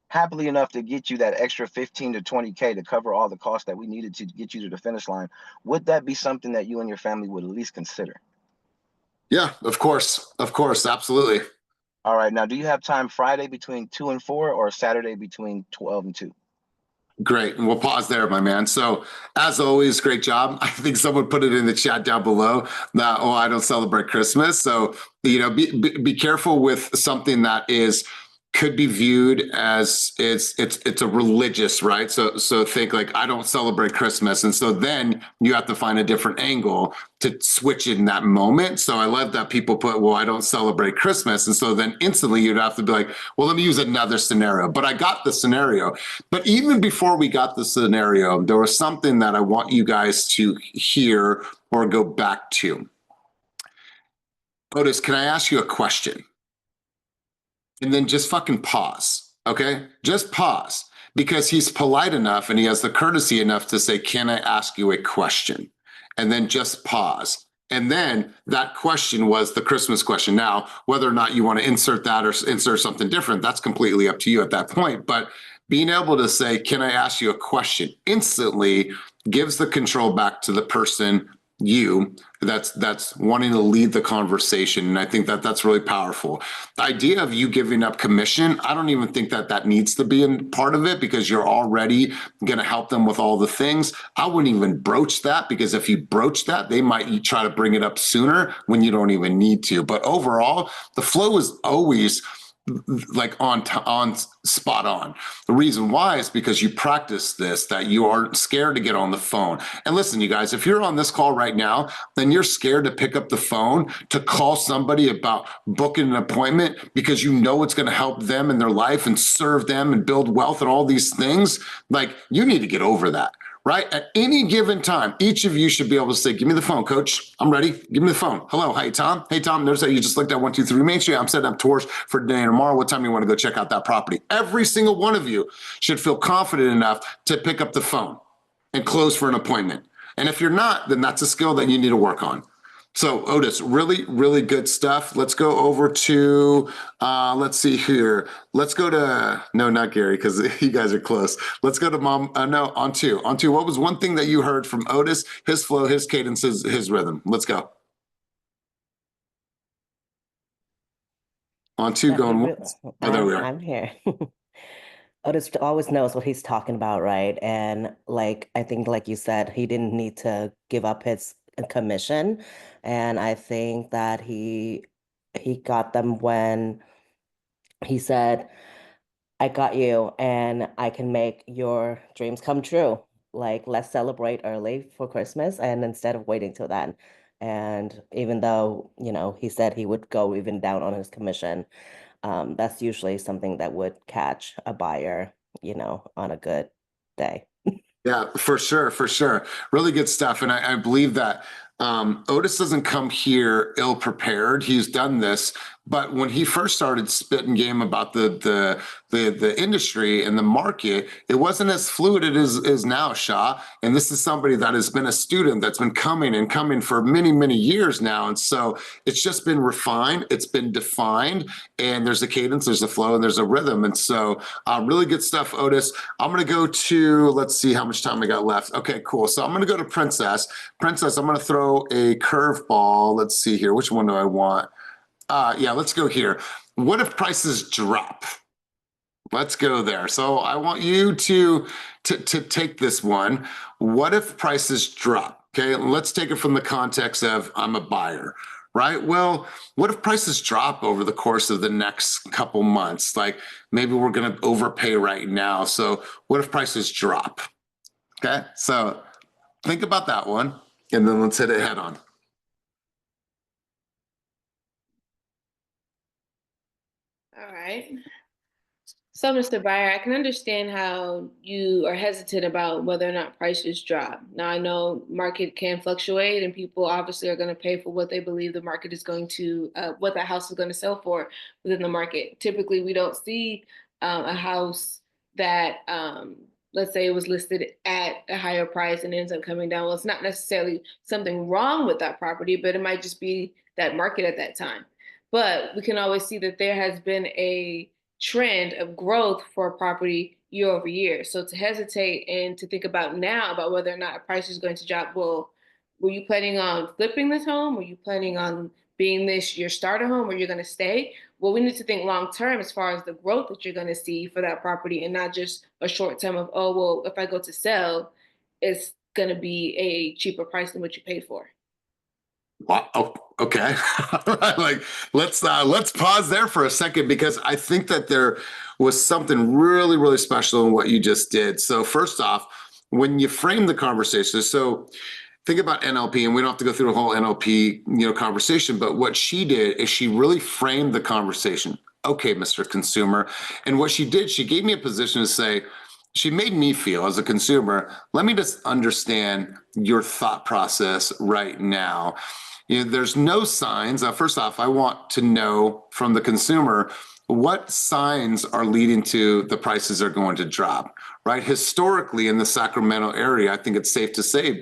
happily enough to get you that extra 15 to 20K to cover all the costs that we needed to get you to the finish line, would that be something that you and your family would at least consider? Yeah, of course. Of course. Absolutely. All right. Now, do you have time Friday between 2 and 4 or Saturday between 12 and 2? Great. And we'll pause there, my man. So as always, great job. I think someone put it in the chat down below that, oh, I don't celebrate Christmas. So, be careful with something that could be viewed as it's a religious, right? So think like, I don't celebrate Christmas. And so then you have to find a different angle to switch in that moment. So I love that people put, well, I don't celebrate Christmas. And so then instantly you'd have to be like, well, let me use another scenario. But I got the scenario. But even before we got the scenario, there was something that I want you guys to hear or go back to. Otis, can I ask you a question? And then just fucking pause, okay? Just pause, because he's polite enough and he has the courtesy enough to say, can I ask you a question? And then just pause. And then that question was the Christmas question. Now, whether or not you want to insert that or insert something different, that's completely up to you at that point. But being able to say, can I ask you a question, instantly gives the control back to the person you that's wanting to lead the conversation. And I think that that's really powerful. The idea of you giving up commission, I don't even think that that needs to be a part of it, because you're already going to help them with all the things. I wouldn't even broach that, because if you broach that, they might try to bring it up sooner when you don't even need to. But overall, the flow is always like on spot on. The reason why is because you practice this, that you aren't scared to get on the phone. And listen, you guys, if you're on this call right now, then you're scared to pick up the phone to call somebody about booking an appointment because you know it's going to help them in their life and serve them and build wealth and all these things. Like, you need to get over that. Right? At any given time, each of you should be able to say, give me the phone, coach. I'm ready. Give me the phone. Hello. Hey, Tom. Hey, Tom. Notice that you just looked at 123 Main Street. I'm setting up tours for today and tomorrow. What time you want to go check out that property? Every single one of you should feel confident enough to pick up the phone and close for an appointment. And if you're not, then that's a skill that you need to work on. So Otis, really, really good stuff. Let's go over to, let's see here. Let's go to, no, not Gary, because you guys are close. Let's go to Mom, no, on two. What was one thing that you heard from Otis, his flow, his cadence, his rhythm? Let's go. On two, going once. Oh, there we are. I'm here. Otis always knows what he's talking about, right? And like, I think, like you said, he didn't need to give up his commission. And I think that he got them when he said, I got you and I can make your dreams come true. Like, let's celebrate early for Christmas and instead of waiting till then. And even though, you know, he said he would go even down on his commission, that's usually something that would catch a buyer, you know, on a good day. Yeah, for sure, for sure. Really good stuff. And I believe that Otis doesn't come here ill prepared. He's done this, but when he first started spitting game about the industry and the market, it wasn't as fluid as it is now, Shah. And this is somebody that has been a student that's been coming for many, many years now. And so it's just been refined, it's been defined, and there's a cadence, there's a flow, and there's a rhythm. And so really good stuff, Otis. I'm going to go to, let's see how much time I got left. Okay, cool. So I'm going to go to Princess. Princess, I'm going to throw a curveball. Let's see here. Which one do I want? Yeah, let's go here. What if prices drop? Let's go there. So I want you to take this one. What if prices drop? Okay, let's take it from the context of I'm a buyer, right? Well, what if prices drop over the course of the next couple months? Like, maybe we're going to overpay right now. So what if prices drop? Okay, so think about that one, and then let's hit it head on. All right. So, Mr. Buyer, I can understand how you are hesitant about whether or not prices drop. Now, I know market can fluctuate, and people obviously are going to pay for what they believe the market is going to, what the house is going to sell for within the market. Typically, we don't see a house that, let's say, it was listed at a higher price and ends up coming down. Well, it's not necessarily something wrong with that property, but it might just be that market at that time. But we can always see that there has been a trend of growth for a property year over year. So to hesitate and to think about now about whether or not a price is going to drop, well, were you planning on flipping this home? Were you planning on being this your starter home where you're going to stay? Well, we need to think long term as far as the growth that you're going to see for that property, and not just a short term of, oh, well, if I go to sell, it's going to be a cheaper price than what you paid for. Wow. Oh, okay. Like, let's pause there for a second, because I think that there was something really, really special in what you just did. So first off, when you frame the conversation, so think about NLP, and we don't have to go through a whole NLP, conversation, but what she did is she really framed the conversation. Okay, Mr. Consumer. And what she did, she gave me a position to say, she made me feel as a consumer, let me just understand your thought process right now. There's no signs. First off, I want to know from the consumer what signs are leading to the prices are going to drop, right? Historically, in the Sacramento area, I think it's safe to say,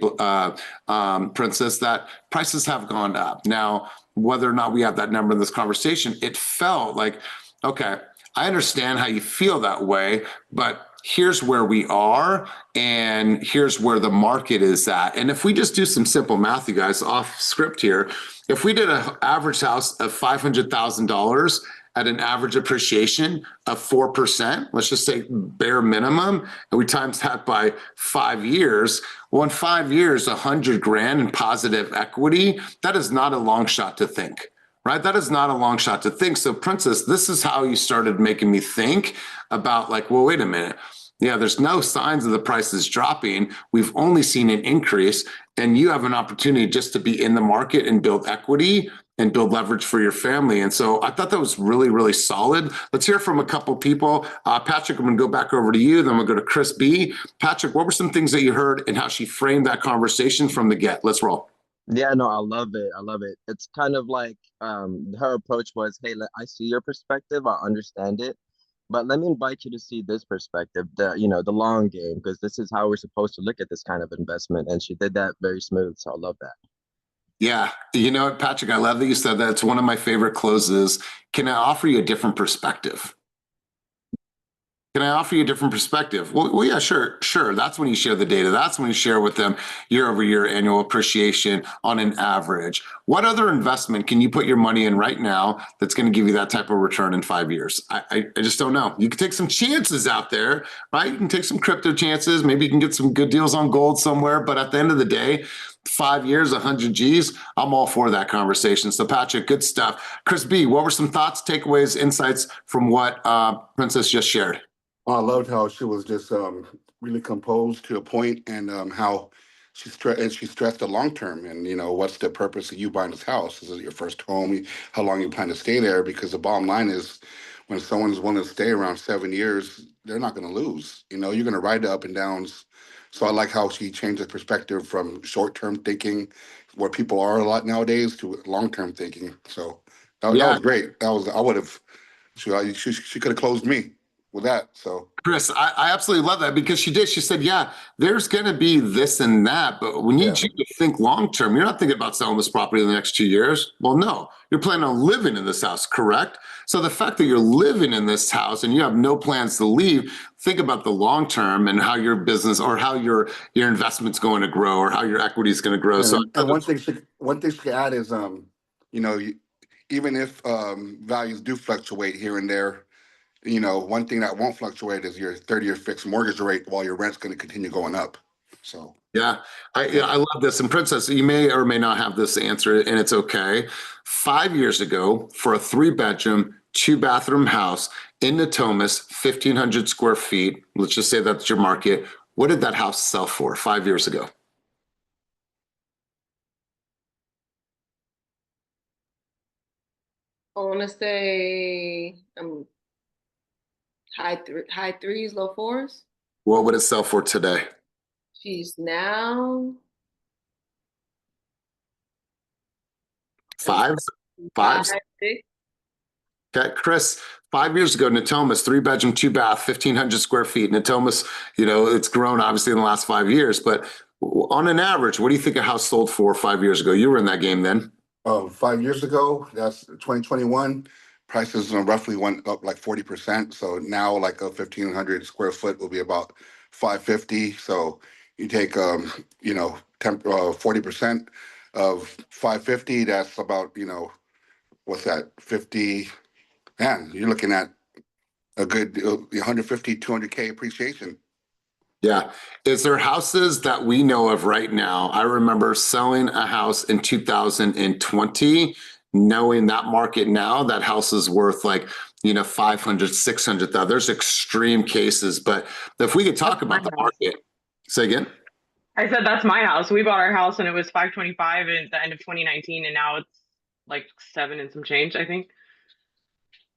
Princess, that prices have gone up. Now, whether or not we have that number in this conversation, it felt like, okay, I understand how you feel that way, but here's where we are and here's where the market is at. And if we just do some simple math, you guys, off script here, if we did an average house of $500,000 at an average appreciation of 4%, let's just say bare minimum, and we times that by 5 years, well, in 5 years, 100 grand in positive equity, that is not a long shot to think. Right? That is not a long shot to think. So, Princess, this is how you started making me think about, like, well, wait a minute. Yeah, there's no signs of the prices dropping. We've only seen an increase, and you have an opportunity just to be in the market and build equity and build leverage for your family. And so I thought that was really, really solid. Let's hear from a couple people. Patrick, I'm going to go back over to you. Then we'll go to Chris B. Patrick, what were some things that you heard and how she framed that conversation from the get? Let's roll. Yeah, no, I love it. I love it. It's kind of like her approach was, hey, I see your perspective, I understand it, but let me invite you to see this perspective, the long game, because this is how we're supposed to look at this kind of investment. And she did that very smooth. So I love that. Yeah. You know what, Patrick, I love that you said that. It's one of my favorite closes. Can I offer you a different perspective? Can I offer you a different perspective? Well, yeah, sure. That's when you share the data. That's when you share with them year over year annual appreciation on an average. What other investment can you put your money in right now that's going to give you that type of return in 5 years? I just don't know. You can take some chances out there, right? You can take some crypto chances. Maybe you can get some good deals on gold somewhere. But at the end of the day, 5 years, 100 G's, I'm all for that conversation. So, Patrick, good stuff. Chris B, what were some thoughts, takeaways, insights from what Princess just shared? I loved how she was just really composed to a point, and how she stressed the long term. And what's the purpose of you buying this house? Is it your first home? How long you plan to stay there? Because the bottom line is, when someone's willing to stay around 7 years, they're not going to lose. You're going to ride the up and downs. So I like how she changed the perspective from short term thinking, where people are a lot nowadays, to long term thinking. So that was great. I would have. She could have closed me with that. So, Chris, I absolutely love that, because she did. She said, yeah, there's going to be this and that, but we need you to think long term. You're not thinking about selling this property in the next 2 years. Well, no, you're planning on living in this house, correct? So the fact that you're living in this house and you have no plans to leave, think about the long term and how your business or how your investment's going to grow or how your equity is going to grow. And one thing she could add is, even if values do fluctuate here and there, one thing that won't fluctuate is your 30-year fixed mortgage rate, while your rent's going to continue going up. So yeah, I love this. And Princess, you may or may not have this answer, and it's okay. 5 years ago, for a 3-bedroom, 2-bathroom house in Natomas, 1,500 square feet, let's just say that's your market, what did that house sell for 5 years ago? I want to say high threes, low fours. What would it sell for today? She's now Five? 6. Okay, Chris, 5 years ago, Natomas, 3-bedroom, 2-bath, 1,500 square feet. Natomas, it's grown obviously in the last 5 years, but on an average, what do you think a house sold for 5 years ago? You were in that game then. 5 years ago, that's 2021. Prices roughly went up like 40%. So now, like a 1,500 square foot will be about $550. So you take 40% of $550. That's about what's that, 50? Man, you're looking at a good 150, 200K appreciation. Yeah. Is there houses that we know of right now? I remember selling a house in 2020, knowing that market now, that house is worth like, 500, 600. There's extreme cases, but if we could talk about the market, say again. I said that's my house. We bought our house and it was 525 at the end of 2019, and now it's like 7 and some change, I think.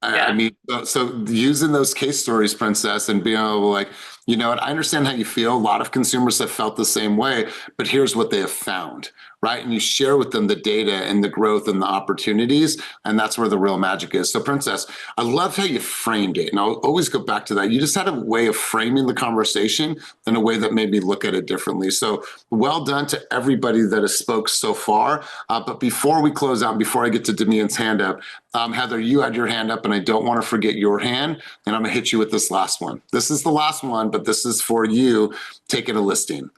I mean, so using those case stories, Princess, and being able to, like, I understand how you feel. A lot of consumers have felt the same way, but here's what they have found, right? And you share with them the data and the growth and the opportunities, and that's where the real magic is. So, Princess, I love how you framed it, and I'll always go back to that. You just had a way of framing the conversation in a way that made me look at it differently. So, well done to everybody that has spoke so far. But before we close out, before I get to Damien's hand up, Heather, you had your hand up, and and I don't want to forget your hand. And I'm going to hit you with this last one. This is the last one, but this is for you taking a listing.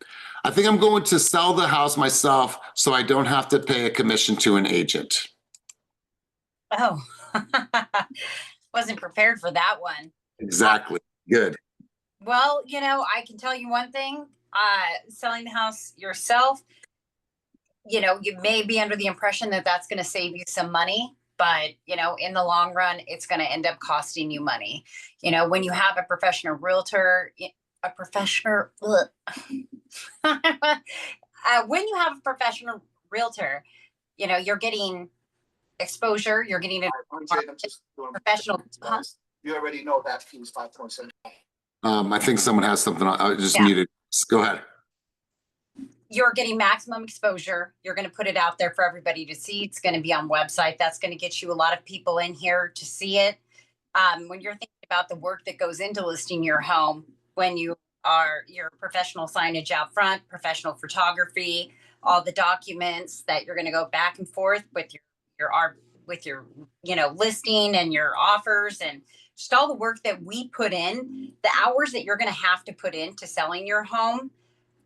I think I'm going to sell the house myself so I don't have to pay a commission to an agent. Oh, wasn't prepared for that one. Exactly. Good. Well, I can tell you one thing, selling the house yourself, you may be under the impression that that's going to save you some money, but, in the long run, it's going to end up costing you money. When you have a professional realtor, when you have a professional realtor, you're getting exposure, you're getting a professional. You already know that fee's 5.7. I think someone has something. I just Yeah. muted. Go ahead. You're getting maximum exposure. You're going to put it out there for everybody to see. It's going to be on website. That's going to get you a lot of people in here to see it. When you're thinking about the work that goes into listing your home, when you are your professional signage out front, professional photography, all the documents that you're going to go back and forth with your listing and your offers, and just all the work that we put in, the hours that you're going to have to put into selling your home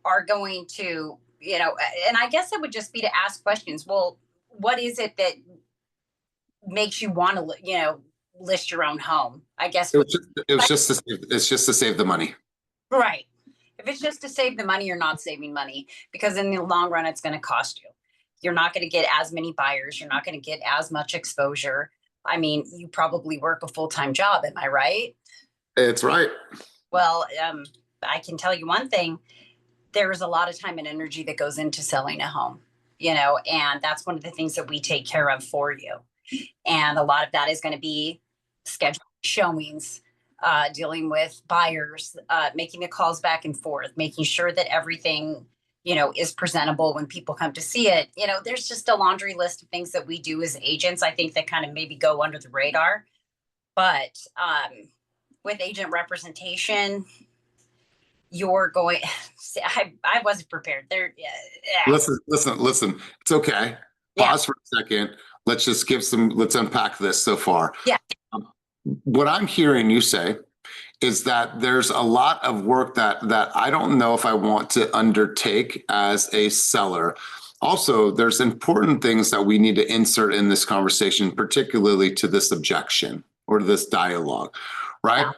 are going to, and I guess it would just be to ask questions. Well, what is it that makes you want to, list your own home? I guess It's just to save the money. right. If it's just to save the money, you're not saving money, because in the long run, it's going to cost you. You're not going to get as many buyers. You're not going to get as much exposure. I mean, you probably work a full-time job. Am I right? It's right. Well, I can tell you one thing. There's a lot of time and energy that goes into selling a home, and that's one of the things that we take care of for you. And a lot of that is going to be scheduling showings, dealing with buyers, making the calls back and forth, making sure that everything, is presentable when people come to see it. There's just a laundry list of things that we do as agents, I think, that kind of maybe go under the radar. But with agent representation, you're going, I wasn't prepared there. Yeah. Listen. It's okay. Pause for a second. Let's unpack this so far. Yeah. What I'm hearing you say is that there's a lot of work that I don't know if I want to undertake as a seller. Also, there's important things that we need to insert in this conversation, particularly to this objection or this dialogue, right? Yeah.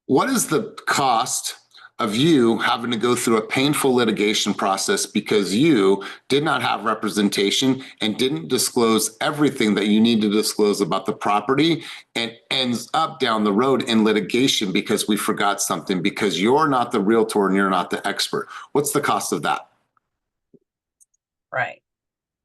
What is the cost of you having to go through a painful litigation process because you did not have representation and didn't disclose everything that you need to disclose about the property, and ends up down the road in litigation because we forgot something, because you're not the realtor and you're not the expert? What's the cost of that? Right.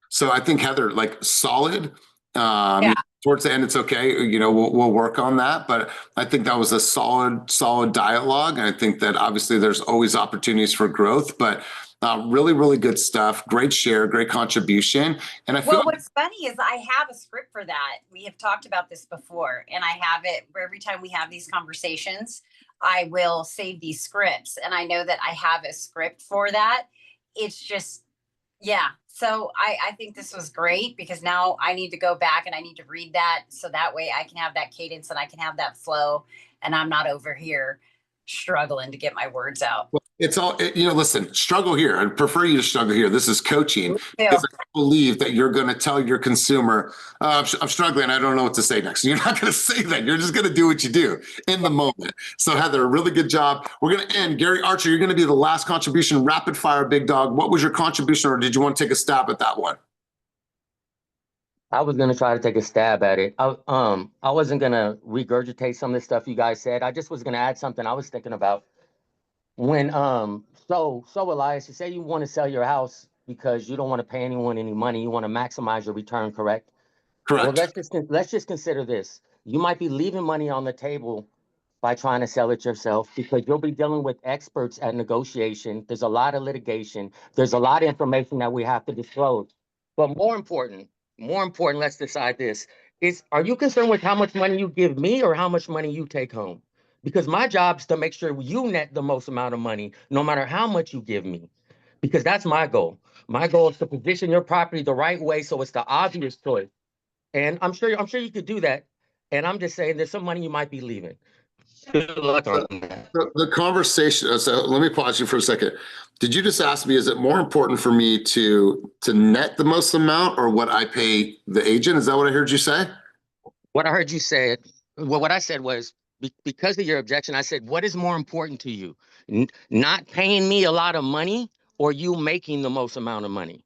So I think, Heather, solid. Yeah. Towards the end, it's okay. We'll work on that. But I think that was a solid dialogue. And I think that obviously there's always opportunities for growth, but really, really good stuff. Great share, great contribution. And I feel what's funny is I have a script for that. We have talked about this before, and I have it where every time we have these conversations, I will save these scripts. And I know that I have a script for that. It's just, yeah. So I think this was great, because now I need to go back and I need to read that, so that way I can have that cadence and I can have that flow, and I'm not over here struggling to get my words out. Well, it's all, listen, struggle here. I prefer you to struggle here. This is coaching, because I believe that you're going to tell your consumer, I'm struggling. I don't know what to say next. You're not going to say that. You're just going to do what you do in the moment. So Heather, really good job. We're going to end. Gary Archer, you're going to be the last contribution. Rapid fire, big dog. What was your contribution, or did you want to take a stab at that one? I was gonna try to take a stab at it. I wasn't gonna regurgitate some of the stuff you guys said. I just was gonna add something I was thinking about. When so Elias, you say you want to sell your house because you don't want to pay anyone any money. You want to maximize your return, correct? Correct. Well, let's just consider this. You might be leaving money on the table by trying to sell it yourself, because you'll be dealing with experts at negotiation. There's a lot of litigation. There's a lot of information that we have to disclose. But more important, let's decide this. Are you concerned with how much money you give me or how much money you take home? Because my job is to make sure you net the most amount of money, no matter how much you give me, because that's my goal. My goal is to position your property the right way so it's the obvious choice. And I'm sure you could do that. And I'm just saying there's some money you might be leaving. Good luck on that. The conversation, so let me pause you for a second. Did you just ask me, is it more important for me to net the most amount or what I pay the agent? Is that what I heard you say? What I heard you say, well, what I said was, because of your objection, I said, what is more important to you? Not paying me a lot of money or you making the most amount of money?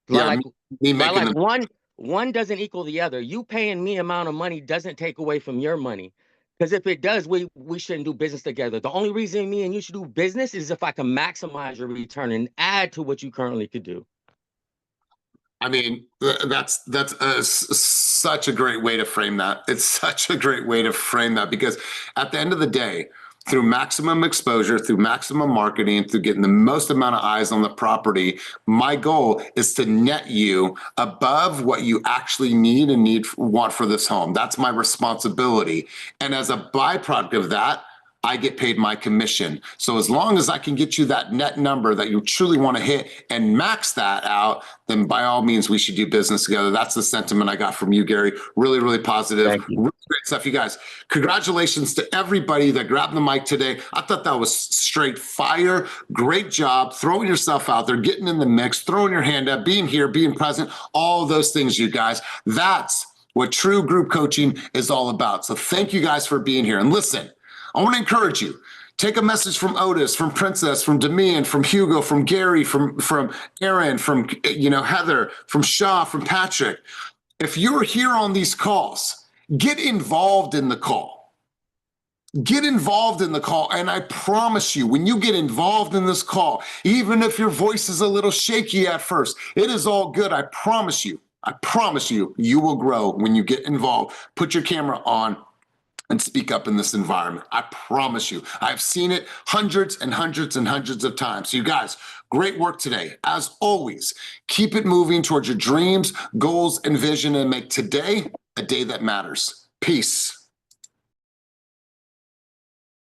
Yeah, Like, me making like one doesn't equal the other. You paying me amount of money doesn't take away from your money. Because if it does, we shouldn't do business together. The only reason me and you should do business is if I can maximize your return and add to what you currently could do. I mean, that's such a great way to frame that. It's such a great way to frame that because at the end of the day, through maximum exposure, through maximum marketing, through getting the most amount of eyes on the property, my goal is to net you above what you actually want for this home. That's my responsibility. And as a byproduct of that, I get paid my commission. So as long as I can get you that net number that you truly want to hit and max that out, then by all means, we should do business together. That's the sentiment I got from you, Gary. Really, really positive. Really great stuff, you guys. Congratulations to everybody that grabbed the mic today. I thought that was straight fire. Great job throwing yourself out there, getting in the mix, throwing your hand up, being here, being present, all those things, you guys. That's what true group coaching is all about. So thank you guys for being here. And listen, I want to encourage you. Take a message from Otis, from Princess, from Demian, from Hugo, from Gary, from Aaron, from Heather, from Shaw, from Patrick. If you're here on these calls, get involved in the call. Get involved in the call. And I promise you, when you get involved in this call, even if your voice is a little shaky at first, it is all good. I promise you, you will grow when you get involved. Put your camera on and speak up in this environment. I promise you. I've seen it hundreds and hundreds and hundreds of times. So you guys, great work today. As always, keep it moving towards your dreams, goals, and vision, and make today a day that matters. Peace.